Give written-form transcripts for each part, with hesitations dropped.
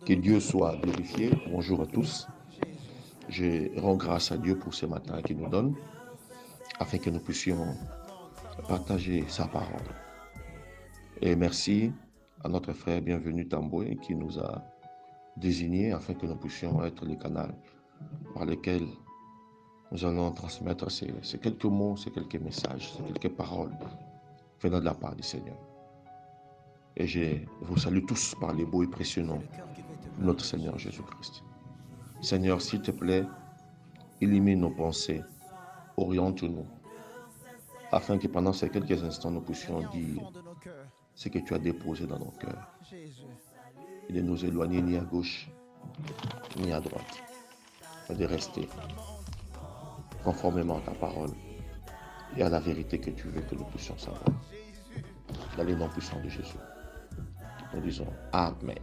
Que Dieu soit glorifié. Bonjour à tous. Je rends grâce à Dieu pour ce matin qu'il nous donne, afin que nous puissions partager sa parole. Et merci à notre frère bienvenu Tamboué qui nous a désignés afin que nous puissions être le canal par lequel nous allons transmettre ces quelques mots, ces quelques messages, ces quelques paroles venant de la part du Seigneur. Et je vous salue tous par les beaux et précieux noms de notre Seigneur Jésus-Christ. Seigneur, s'il te plaît, illumine nos pensées, oriente-nous, afin que pendant ces quelques instants, nous puissions dire ce que tu as déposé dans nos cœurs. Et de nous éloigner ni à gauche, ni à droite, mais de rester conformément à ta parole et à la vérité que tu veux que nous puissions savoir. Dans les noms puissants de Jésus, nous disons Amen.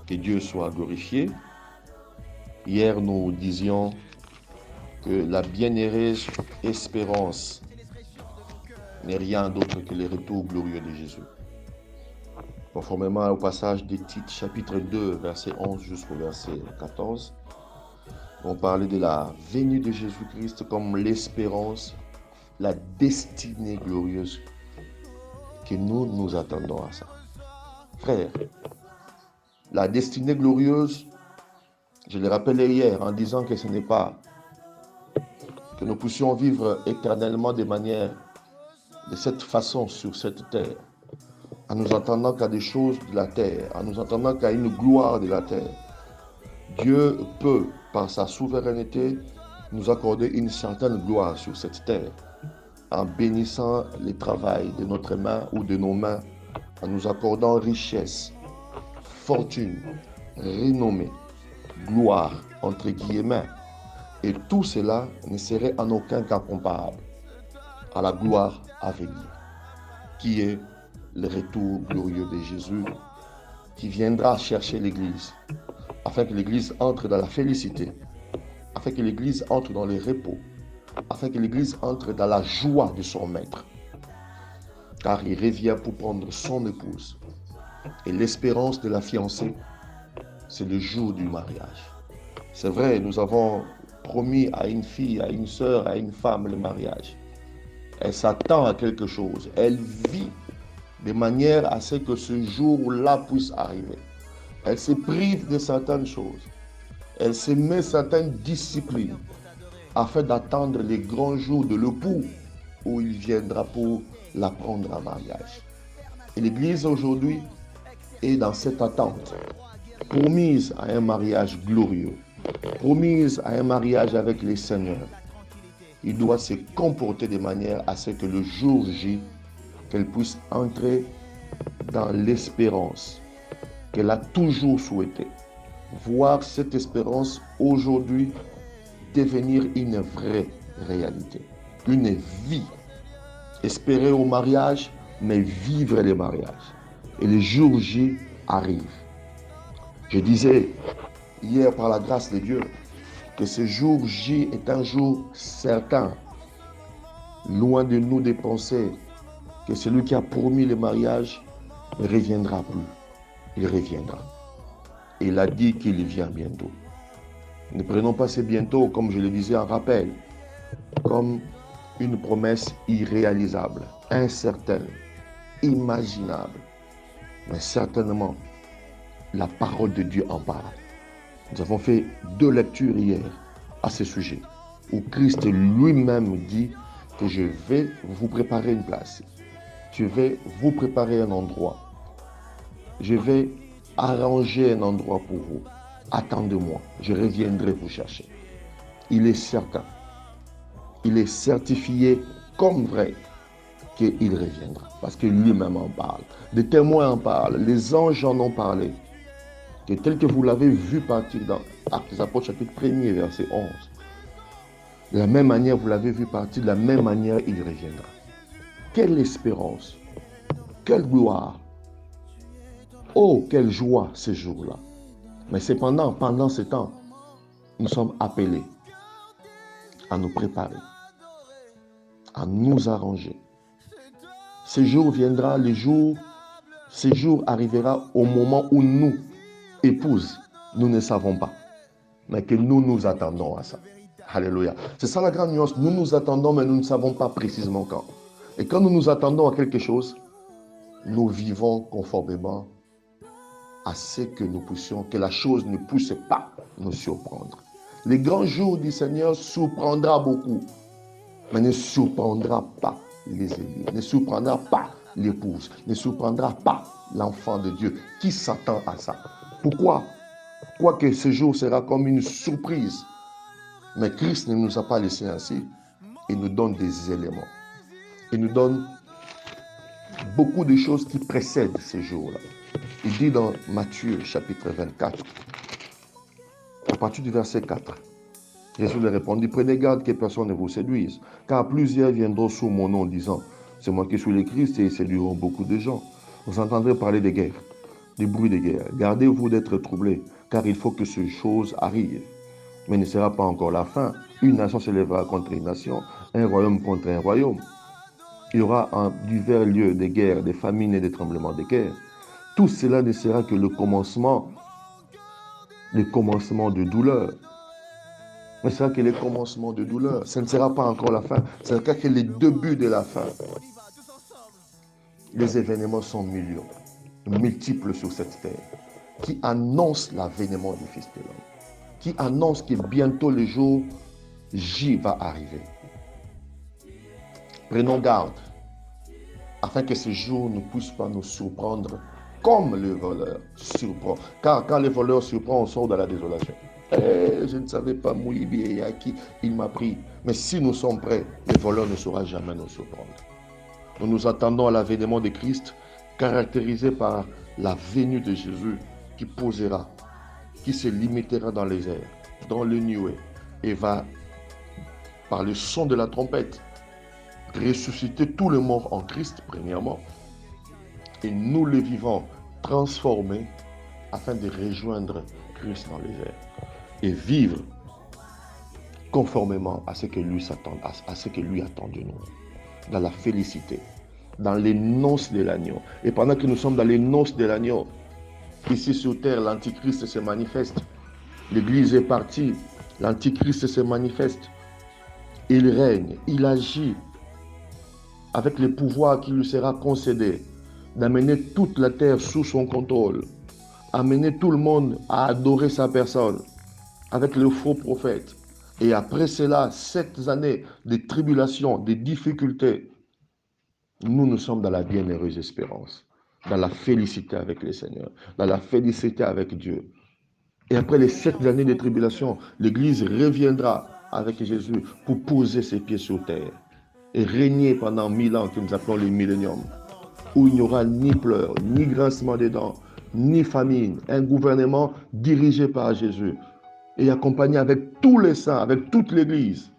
Que Dieu soit glorifié. Hier, nous disions que la bienheureuse espérance n'est rien d'autre que le retour glorieux de Jésus. Conformément au passage des Tites, chapitre 2, verset 11 jusqu'au verset 14, on parlait de la venue de Jésus-Christ comme l'espérance, la destinée glorieuse que nous attendons à ça. Frère, la destinée glorieuse, je le rappelais hier en disant que ce n'est pas que nous puissions vivre éternellement de cette façon sur cette terre, en nous attendant qu'à des choses de la terre, en nous attendant qu'à une gloire de la terre. Dieu peut, par sa souveraineté, nous accorder une certaine gloire sur cette terre, en bénissant le travail de notre main ou de nos mains, en nous accordant richesse, fortune, renommée, gloire, entre guillemets. Et tout cela ne serait en aucun cas comparable à la gloire à venir, qui est le retour glorieux de Jésus, qui viendra chercher l'Église, afin que l'Église entre dans la félicité, afin que l'Église entre dans le repos, afin que l'Église entre dans la joie de son Maître. Car il revient pour prendre son épouse. Et l'espérance de la fiancée, c'est le jour du mariage. C'est vrai, nous avons promis à une fille, à une sœur, à une femme le mariage. Elle s'attend à quelque chose. Elle vit de manière à ce que ce jour-là puisse arriver. Elle se prive de certaines choses. Elle se met certaines disciplines afin d'attendre les grands jours de l'époux où il viendra pour la prendre en mariage. Et l'Église aujourd'hui est dans cette attente, promise à un mariage glorieux, promise à un mariage avec les seigneurs. Il doit se comporter de manière à ce que le jour J, qu'elle puisse entrer dans l'espérance qu'elle a toujours souhaité. Voir cette espérance aujourd'hui devenir une vraie réalité, une vie. Espérer au mariage, mais vivre le mariage. Et le jour J arrive. Je disais hier par la grâce de Dieu que ce jour J est un jour certain. Loin de nous de penser que celui qui a promis le mariage ne reviendra plus. Il reviendra. Et il a dit qu'il vient bientôt. Ne prenons pas ce bientôt, comme je le disais en rappel, comme une promesse irréalisable, incertaine, imaginable. Mais certainement, la parole de Dieu en parle. Nous avons fait 2 lectures hier à ce sujet, où Christ lui-même dit que je vais vous préparer une place. Je vais vous préparer un endroit. Je vais arranger un endroit pour vous. Attendez-moi, je reviendrai vous chercher. Il est certain, il est certifié comme vrai qu'il reviendra, parce que lui-même en parle. Des témoins en parlent, les anges en ont parlé. Que tel que vous l'avez vu partir dans Actes des Apôtres, chapitre 1er, verset 11. De la même manière, vous l'avez vu partir, de la même manière, il reviendra. Quelle espérance, quelle gloire. Oh, quelle joie ce jour-là. Mais cependant, pendant ce temps, nous sommes appelés à nous préparer, à nous arranger. Ce jour viendra, ce jour arrivera au moment où nous épouse, nous ne savons pas, mais que nous nous attendons à ça. Alléluia. C'est ça la grande nuance. Nous nous attendons, mais nous ne savons pas précisément quand. Et quand nous nous attendons à quelque chose, nous vivons conformément à ce que nous puissions, que la chose ne puisse pas nous surprendre. Les grands jours du Seigneur surprendra beaucoup, mais ne surprendra pas les élus, ne surprendra pas l'épouse, ne surprendra pas l'enfant de Dieu qui s'attend à ça. Pourquoi? Quoique ce jour sera comme une surprise, mais Christ ne nous a pas laissé ainsi. Il nous donne des éléments. Il nous donne beaucoup de choses qui précèdent ce jour-là. Il dit dans Matthieu chapitre 24, à partir du verset 4, Jésus leur répondit, prenez garde que personne ne vous séduise, car plusieurs viendront sous mon nom disant, c'est moi qui suis le Christ, et ils séduiront beaucoup de gens. Vous entendrez parler de guerre, des bruits de guerre. Gardez-vous d'être troublés, car il faut que ces choses arrivent. Mais ne sera pas encore la fin. Une nation s'élèvera contre une nation, un royaume contre un royaume. Il y aura en divers lieux des guerres, des famines et des tremblements de guerre. Tout cela ne sera que le commencement de douleur. Mais ce sera que le commencement de douleur. Ce ne sera pas encore la fin. Ce sera que le début de la fin. Les événements sont millions, multiples sur cette terre, qui annoncent l'avènement du Fils de l'homme, qui annoncent que bientôt le jour J va arriver. Prenons garde, afin que ce jour ne puisse pas nous surprendre comme le voleur surprend. Car quand le voleur surprend, on sort de la désolation. Je ne savais pas mouiller à qui il m'a pris. Mais si nous sommes prêts, le voleur ne saura jamais nous surprendre. Nous nous attendons à l'avènement de Christ, caractérisé par la venue de Jésus qui posera, qui se limitera dans les airs, dans le nuée, et va, par le son de la trompette, ressusciter tout le mort en Christ, premièrement, et nous les vivants transformés afin de rejoindre Christ dans les airs et vivre conformément à ce que lui s'attend, à ce que lui attend de nous, dans la félicité, dans les noces de l'agneau. Et pendant que nous sommes dans les noces de l'agneau, ici sur terre, l'Antichrist se manifeste. L'Église est partie, l'Antichrist se manifeste. Il règne, il agit avec le pouvoir qui lui sera concédé, d'amener toute la terre sous son contrôle, amener tout le monde à adorer sa personne, avec le faux prophète. Et après cela, 7 années de tribulation, de difficultés, nous sommes dans la bienheureuse espérance, dans la félicité avec le Seigneur, dans la félicité avec Dieu. Et après les 7 années de tribulation, l'Église reviendra avec Jésus pour poser ses pieds sur terre et régner pendant 1000 ans que nous appelons le millénium, où il n'y aura ni pleurs, ni grincement des dents, ni famine, un gouvernement dirigé par Jésus et accompagné avec tous les saints, avec toute l'Église.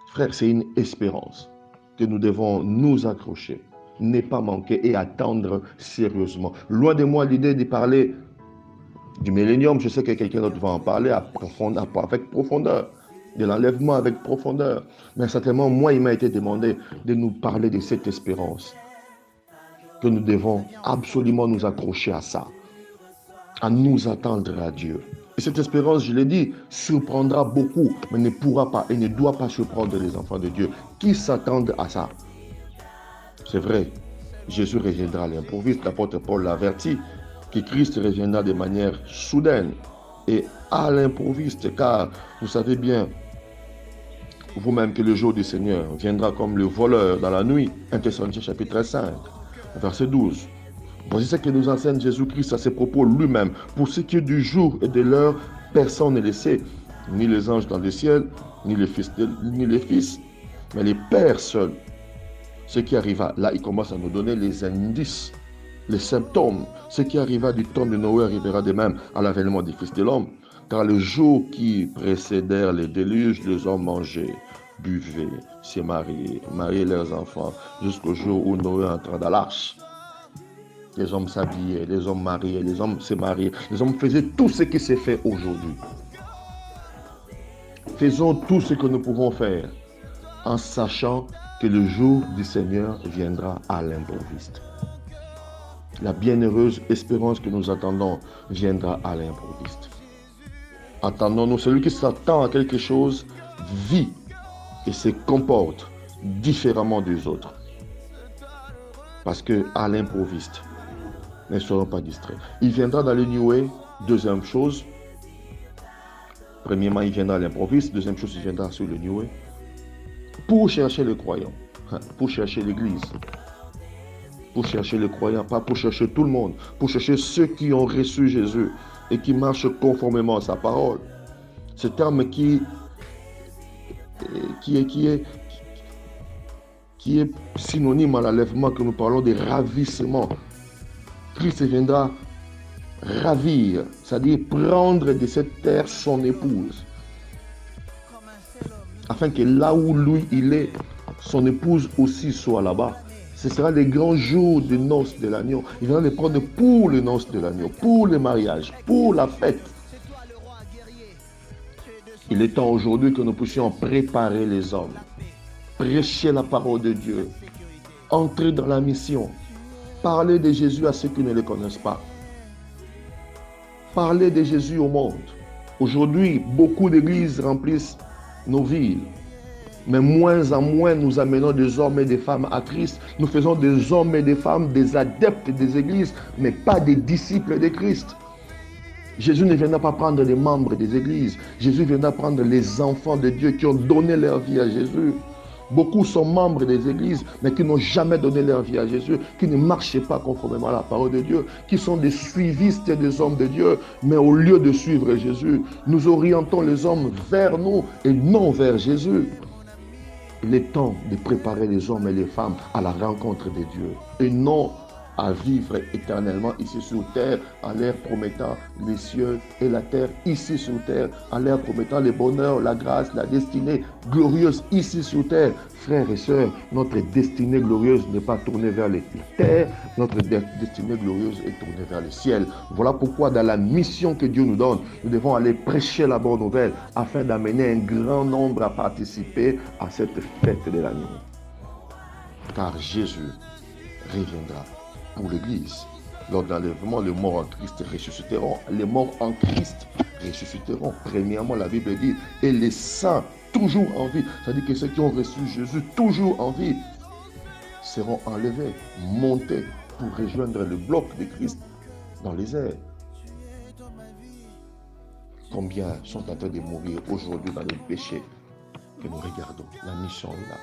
Frère, c'est une espérance que nous devons nous accrocher, ne pas manquer et attendre sérieusement. Loin de moi l'idée de parler du millénium, je sais que quelqu'un d'autre va en parler avec profondeur, de l'enlèvement avec profondeur. Mais certainement, moi, il m'a été demandé de nous parler de cette espérance, que nous devons absolument nous accrocher à ça, à nous attendre à Dieu. Et cette espérance, je l'ai dit, surprendra beaucoup, mais ne pourra pas et ne doit pas surprendre les enfants de Dieu qui s'attendent à ça. C'est vrai, Jésus reviendra à l'improviste. L'apôtre Paul l'avertit que Christ reviendra de manière soudaine et à l'improviste, car vous savez bien vous-même que le jour du Seigneur viendra comme le voleur dans la nuit. 1 Thessaloniciens chapitre 5, verset 12. Voici ce que nous enseigne Jésus-Christ à ses propos lui-même. Pour ce qui est du jour et de l'heure, personne ne le sait, ni les anges dans le ciel, ni les fils, mais les pères seuls. Ce qui arriva, là il commence à nous donner les indices, les symptômes. Ce qui arriva du temps de Noé arrivera de même à l'avènement du Fils de l'homme. Car le jour qui précédèrent les déluges, les hommes mangeaient, buvaient, se mariaient leurs enfants, jusqu'au jour où Noé entra dans l'arche. Les hommes s'habillaient, les hommes mariaient, les hommes se mariaient, les hommes faisaient tout ce qui s'est fait aujourd'hui. Faisons tout ce que nous pouvons faire en sachant que le jour du Seigneur viendra à l'improviste. La bienheureuse espérance que nous attendons viendra à l'improviste. Attendons-nous, celui qui s'attend à quelque chose vit et se comporte différemment des autres. Parce que à l'improviste, ne soyons pas distraits. Il viendra dans le New Way, deuxième chose. Premièrement, il viendra à l'improviste. Deuxième chose, il viendra sur le New Way. Pour chercher les croyants, pour chercher l'Église, pour chercher les croyants, pas pour chercher tout le monde, pour chercher ceux qui ont reçu Jésus et qui marchent conformément à sa parole. Ce terme qui est synonyme à l'enlèvement que nous parlons de ravissement. Christ viendra ravir, c'est-à-dire prendre de cette terre son épouse, afin que là où lui il est, son épouse aussi soit là-bas. Ce sera les grands jours des noces de l'agneau. Il viendra les prendre pour les noces de l'agneau, pour le mariage, pour la fête. Il est temps aujourd'hui que nous puissions préparer les hommes, prêcher la parole de Dieu, entrer dans la mission, parler de Jésus à ceux qui ne le connaissent pas, parler de Jésus au monde. Aujourd'hui, beaucoup d'églises remplissent nos villes, mais moins en moins nous amenons des hommes et des femmes à Christ. Nous faisons des hommes et des femmes des adeptes des églises, mais pas des disciples de Christ. Jésus ne viendra pas prendre les membres des églises. Jésus viendra prendre les enfants de Dieu qui ont donné leur vie à Jésus. Beaucoup sont membres des églises, mais qui n'ont jamais donné leur vie à Jésus, qui ne marchaient pas conformément à la parole de Dieu, qui sont des suivistes des hommes de Dieu, mais au lieu de suivre Jésus, nous orientons les hommes vers nous et non vers Jésus. Il est temps de préparer les hommes et les femmes à la rencontre de Dieu et non à vivre éternellement ici sur terre, en leur promettant les cieux et la terre ici sur terre, en leur promettant le bonheur, la grâce, la destinée glorieuse ici sur terre. Frères et sœurs, notre destinée glorieuse n'est pas tournée vers la terre, notre destinée glorieuse est tournée vers le ciel. Voilà pourquoi dans la mission que Dieu nous donne, nous devons aller prêcher la bonne nouvelle afin d'amener un grand nombre à participer à cette fête de l'agneau. Car Jésus reviendra pour l'Église. Lors de l'enlèvement, les morts en Christ ressusciteront. Les morts en Christ ressusciteront. Premièrement, la Bible dit, et les saints toujours en vie, c'est-à-dire que ceux qui ont reçu Jésus toujours en vie, seront enlevés, montés pour rejoindre le bloc de Christ dans les airs. Combien sont en train de mourir aujourd'hui dans le péché que nous regardons? La mission est là.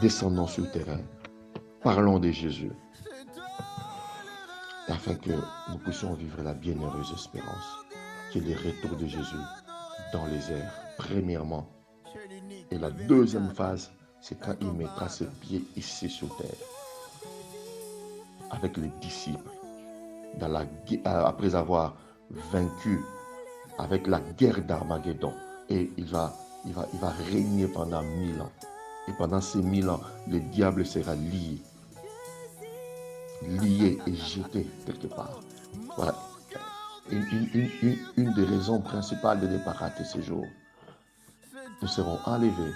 Descendons sur le terrain. Parlons de Jésus, afin que nous puissions vivre la bienheureuse espérance, qui est le retour de Jésus dans les airs, premièrement. Et la deuxième phase, c'est quand il mettra ses pieds ici sur terre, avec les disciples, après avoir vaincu avec la guerre d'Armageddon. Et il va régner pendant 1000 ans. Et pendant ces 1000 ans, le diable sera lié et jeté quelque part. Voilà. Une des raisons principales de ne pas rater ces jours. Nous serons enlevés,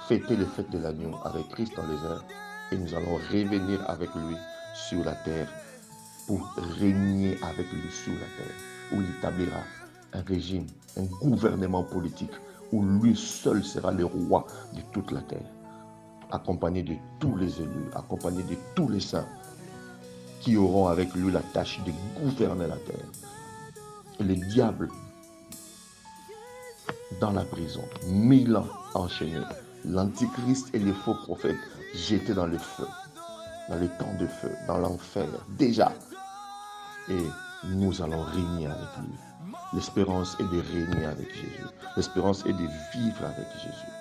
fêter les fêtes de l'agneau avec Christ dans les airs, et nous allons revenir avec lui sur la terre pour régner avec lui sur la terre, où il établira un régime, un gouvernement politique, où lui seul sera le roi de toute la terre, accompagné de tous les élus, accompagné de tous les saints qui auront avec lui la tâche de gouverner la terre. Et le diable dans la prison, 1000 ans enchaînés, l'antichrist et les faux prophètes jetés dans le feu, dans les temps de feu, dans l'enfer, déjà. Et nous allons régner avec lui. L'espérance est de régner avec Jésus. L'espérance est de vivre avec Jésus.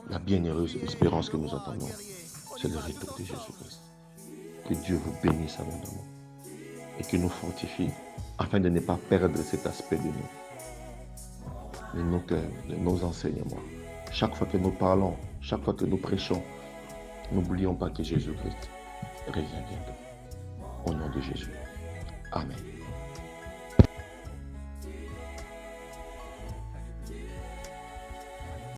La bienheureuse espérance que nous attendons, c'est le retour de Jésus-Christ. Que Dieu vous bénisse abondamment et que nous fortifie afin de ne pas perdre cet aspect de nous, de nos cœurs, de nos enseignements. Chaque fois que nous parlons, chaque fois que nous prêchons, n'oublions pas que Jésus-Christ revient bientôt. Au nom de Jésus. Amen.